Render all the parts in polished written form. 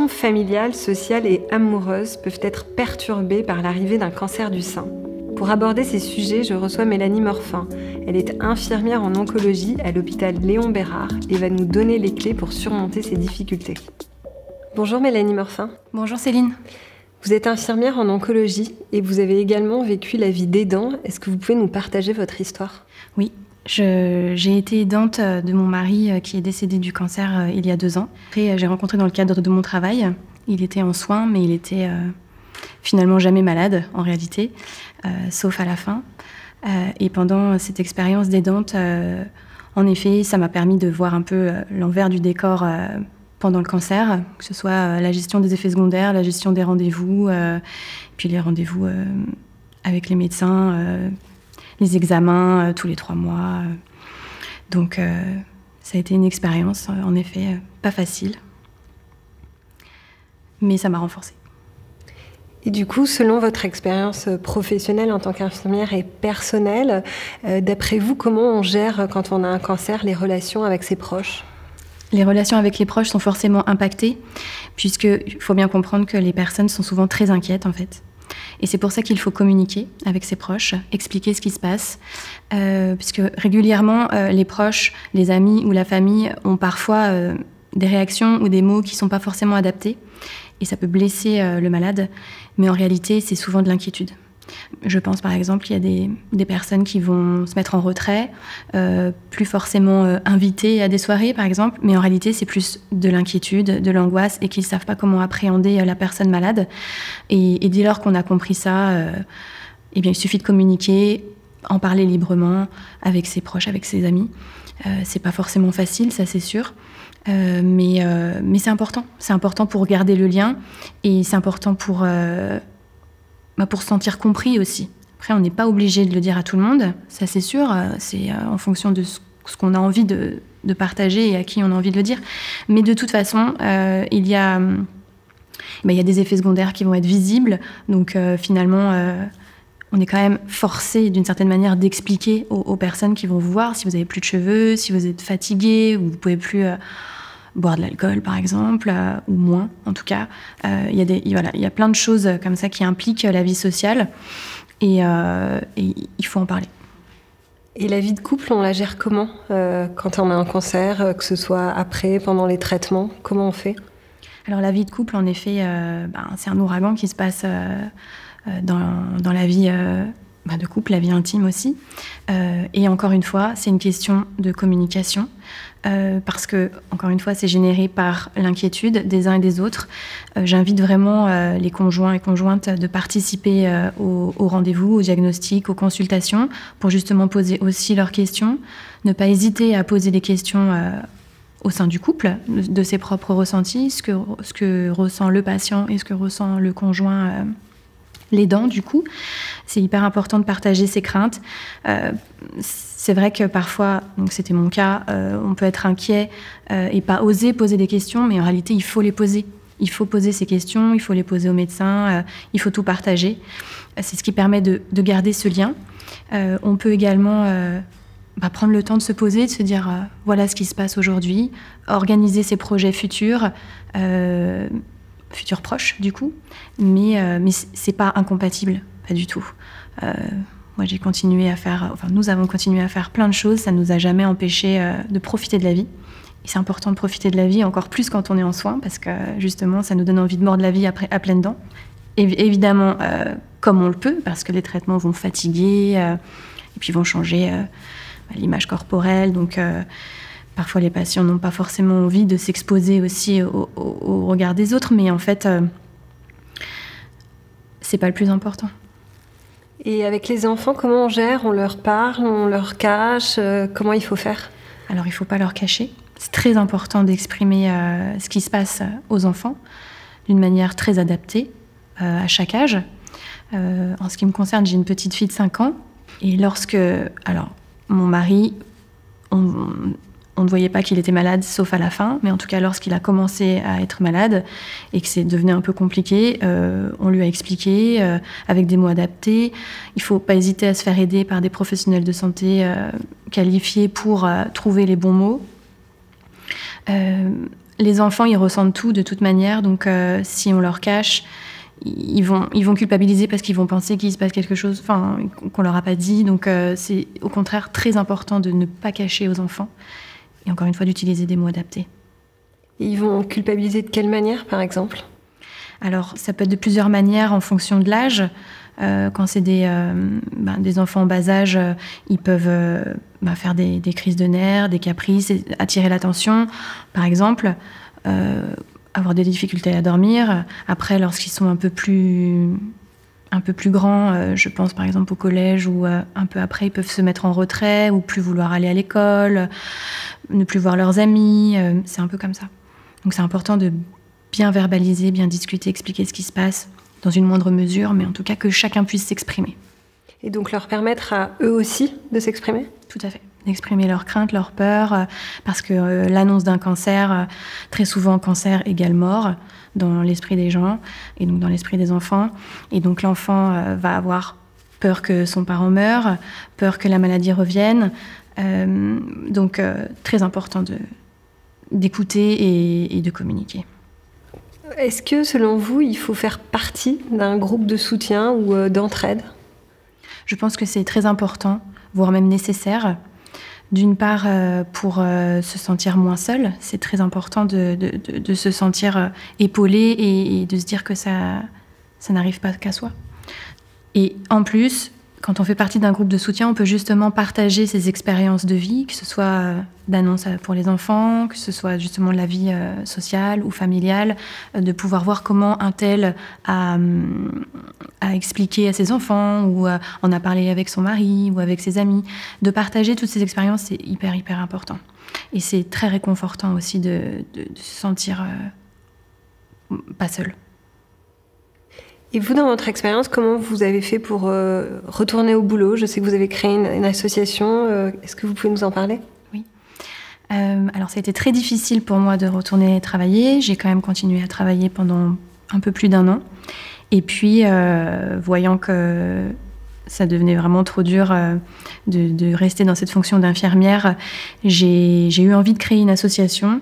relations familiales, sociales et amoureuses peuvent être perturbées par l'arrivée d'un cancer du sein. Pour aborder ces sujets, je reçois Mélanie Morfin. Elle est infirmière en oncologie à l'hôpital Léon Bérard et va nous donner les clés pour surmonter ces difficultés. Bonjour Mélanie Morfin. Bonjour Céline. Vous êtes infirmière en oncologie et vous avez également vécu la vie d'aidant. Est-ce que vous pouvez nous partager votre histoire ? Oui, j'ai été aidante de mon mari qui est décédé du cancer il y a 2 ans. Après, j'ai rencontré dans le cadre de mon travail. Il était en soins, mais il était finalement jamais malade en réalité, sauf à la fin. Et pendant cette expérience d'aidante, en effet, ça m'a permis de voir un peu l'envers du décor pendant le cancer, que ce soit la gestion des effets secondaires, la gestion des rendez-vous, puis les rendez-vous avec les médecins, les examens tous les 3 mois. Donc ça a été une expérience, en effet, pas facile. Mais ça m'a renforcée. Et du coup, selon votre expérience professionnelle en tant qu'infirmière et personnelle, d'après vous, comment on gère, quand on a un cancer, les relations avec ses proches ? Les relations avec les proches sont forcément impactées, puisqu'il faut bien comprendre que les personnes sont souvent très inquiètes, en fait. Et c'est pour ça qu'il faut communiquer avec ses proches, expliquer ce qui se passe, puisque régulièrement, les proches, les amis ou la famille ont parfois des réactions ou des mots qui ne sont pas forcément adaptés, et ça peut blesser le malade, mais en réalité, c'est souvent de l'inquiétude. Je pense par exemple qu'il y a des personnes qui vont se mettre en retrait, plus forcément invitées à des soirées par exemple, mais en réalité c'est plus de l'inquiétude, de l'angoisse et qu'ils ne savent pas comment appréhender la personne malade. Et dès lors qu'on a compris ça, eh bien, il suffit de communiquer, en parler librement avec ses proches, avec ses amis. C'est pas forcément facile, ça c'est sûr. Mais c'est important. C'est important pour garder le lien et c'est important pour se sentir compris aussi. Après, on n'est pas obligé de le dire à tout le monde, ça c'est sûr. C'est en fonction de ce qu'on a envie de partager et à qui on a envie de le dire. Mais de toute façon, il y a des effets secondaires qui vont être visibles. Donc finalement, on est quand même forcé d'une certaine manière d'expliquer aux personnes qui vont vous voir si vous avez plus de cheveux, si vous êtes fatigué, ou vous pouvez plus boire de l'alcool par exemple, ou moins en tout cas. Il y a plein de choses comme ça qui impliquent la vie sociale et il faut en parler. Et la vie de couple, on la gère comment quand on a un cancer, que ce soit après, pendant les traitements, comment on fait ? Alors la vie de couple, en effet, c'est un ouragan qui se passe dans la vie de couple, la vie intime aussi. Et encore une fois, c'est une question de communication. Parce que, encore une fois, c'est généré par l'inquiétude des uns et des autres. J'invite vraiment les conjoints et conjointes de participer aux rendez-vous, aux diagnostics, aux consultations, pour justement poser aussi leurs questions. Ne pas hésiter à poser des questions au sein du couple, de ses propres ressentis, ce que ressent le patient et ce que ressent le conjoint l'aidant, du coup. C'est hyper important de partager ses craintes. C'est vrai que parfois, donc c'était mon cas, on peut être inquiet et pas oser poser des questions, mais en réalité, il faut les poser. Il faut poser ces questions, il faut les poser au médecin, il faut tout partager. C'est ce qui permet de garder ce lien. On peut également prendre le temps de se poser, de se dire voilà ce qui se passe aujourd'hui, organiser ses projets futurs, futurs proches du coup, mais c'est pas incompatible, pas du tout. Moi nous avons continué à faire plein de choses, ça nous a jamais empêché de profiter de la vie. Et c'est important de profiter de la vie, encore plus quand on est en soins, parce que justement ça nous donne envie de mordre la vie après, à pleines dents. Et évidemment, comme on le peut, parce que les traitements vont fatiguer, et puis vont changer l'image corporelle, donc parfois les patients n'ont pas forcément envie de s'exposer aussi au regard des autres, mais en fait, c'est pas le plus important. Et avec les enfants, comment on gère ? On leur parle, on leur cache ? Comment il faut faire ? Alors, il ne faut pas leur cacher. C'est très important d'exprimer ce qui se passe aux enfants d'une manière très adaptée à chaque âge. En ce qui me concerne, j'ai une petite fille de 5 ans. Et mon mari, on ne voyait pas qu'il était malade, sauf à la fin. Mais en tout cas, lorsqu'il a commencé à être malade et que c'est devenu un peu compliqué, on lui a expliqué avec des mots adaptés. Il ne faut pas hésiter à se faire aider par des professionnels de santé qualifiés pour trouver les bons mots. les enfants, ils ressentent tout de toute manière, donc si on leur cache, ils vont culpabiliser parce qu'ils vont penser qu'il se passe quelque chose, enfin, qu'on leur a pas dit. Donc c'est au contraire très important de ne pas cacher aux enfants et encore une fois d'utiliser des mots adaptés. Et ils vont culpabiliser de quelle manière, par exemple ? Alors ça peut être de plusieurs manières en fonction de l'âge. Quand c'est des enfants en bas âge, ils peuvent faire des crises de nerfs, des caprices, attirer l'attention, par exemple. Avoir des difficultés à dormir. Après, lorsqu'ils sont un peu plus grands, je pense par exemple au collège ou un peu après, ils peuvent se mettre en retrait ou plus vouloir aller à l'école, ne plus voir leurs amis. C'est un peu comme ça. Donc c'est important de bien verbaliser, bien discuter, expliquer ce qui se passe dans une moindre mesure, mais en tout cas que chacun puisse s'exprimer. Et donc leur permettre à eux aussi de s'exprimer ? Tout à fait. D'exprimer leurs craintes, leurs peurs, parce que l'annonce d'un cancer, très souvent cancer égale mort dans l'esprit des gens, et donc dans l'esprit des enfants. Et donc l'enfant va avoir peur que son parent meure, peur que la maladie revienne. Donc très important d'écouter et de communiquer. Est-ce que selon vous, il faut faire partie d'un groupe de soutien ou d'entraide ? Je pense que c'est très important, voire même nécessaire. D'une part, pour se sentir moins seul, c'est très important de se sentir épaulé et de se dire que ça n'arrive pas qu'à soi. Et en plus, quand on fait partie d'un groupe de soutien, on peut justement partager ses expériences de vie, que ce soit d'annonces pour les enfants, que ce soit justement la vie sociale ou familiale, de pouvoir voir comment un tel a expliqué à ses enfants ou en a parlé avec son mari ou avec ses amis. De partager toutes ces expériences, c'est hyper, hyper important. Et c'est très réconfortant aussi de se sentir pas seul. Et vous, dans votre expérience, comment vous avez fait pour retourner au boulot ? Je sais que vous avez créé une association. Est-ce que vous pouvez nous en parler ? Oui. Alors, ça a été très difficile pour moi de retourner travailler. J'ai quand même continué à travailler pendant un peu plus d'1 an. Et puis, voyant que ça devenait vraiment trop dur de rester dans cette fonction d'infirmière, j'ai eu envie de créer une association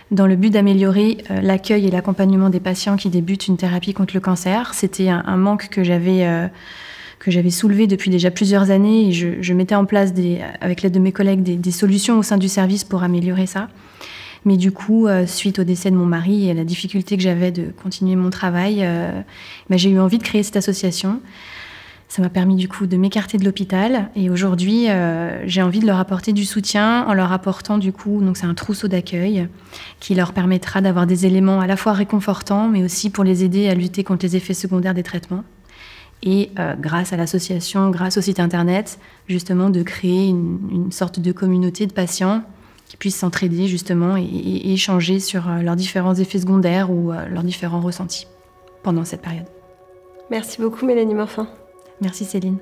dans le but d'améliorer l'accueil et l'accompagnement des patients qui débutent une thérapie contre le cancer. C'était un manque que j'avais soulevé depuis déjà plusieurs années et je mettais en place, avec l'aide de mes collègues, des solutions au sein du service pour améliorer ça. Mais du coup, suite au décès de mon mari et à la difficulté que j'avais de continuer mon travail, j'ai eu envie de créer cette association. Ça m'a permis du coup de m'écarter de l'hôpital et aujourd'hui j'ai envie de leur apporter du soutien en leur apportant du coup, donc c'est un trousseau d'accueil qui leur permettra d'avoir des éléments à la fois réconfortants mais aussi pour les aider à lutter contre les effets secondaires des traitements et grâce à l'association, grâce au site internet, justement de créer une sorte de communauté de patients qui puissent s'entraider justement et échanger sur leurs différents effets secondaires ou leurs différents ressentis pendant cette période. Merci beaucoup Mélanie Morfin. Merci Céline.